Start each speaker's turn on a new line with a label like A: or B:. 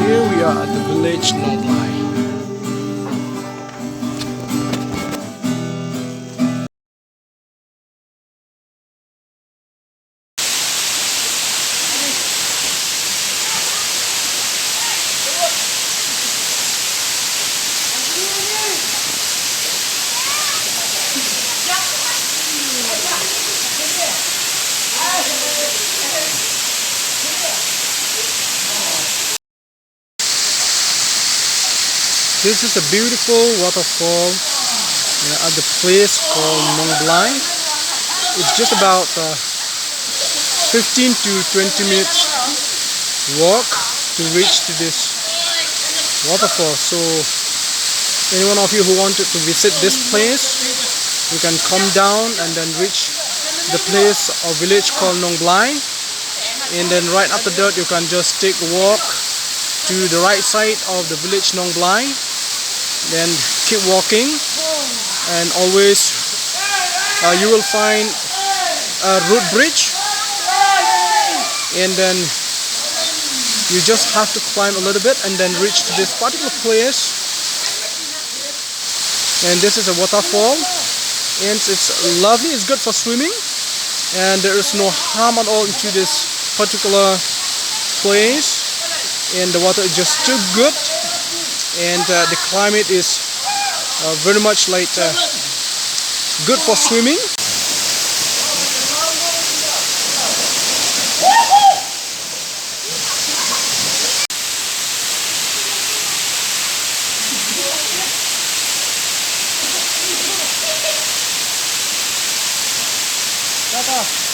A: Here we are at the village Nongblai. This is a beautiful waterfall at the place called Nongblai. It's just about 15 to 20 minutes walk to reach to this waterfall. So any one of you who wanted to visit this place, you can come down and then reach the place or village called Nongblai, and then right after that you can just take a walk to the right side of the village Nongblai. Then keep walking, and always you will find a road bridge, and then you just have to climb a little bit and then reach to this particular place. And this is a waterfall, and it's lovely. It's good for swimming, and there is no harm at all into this particular place, and the water is just too good. And the climate is very much like good for swimming. Tata.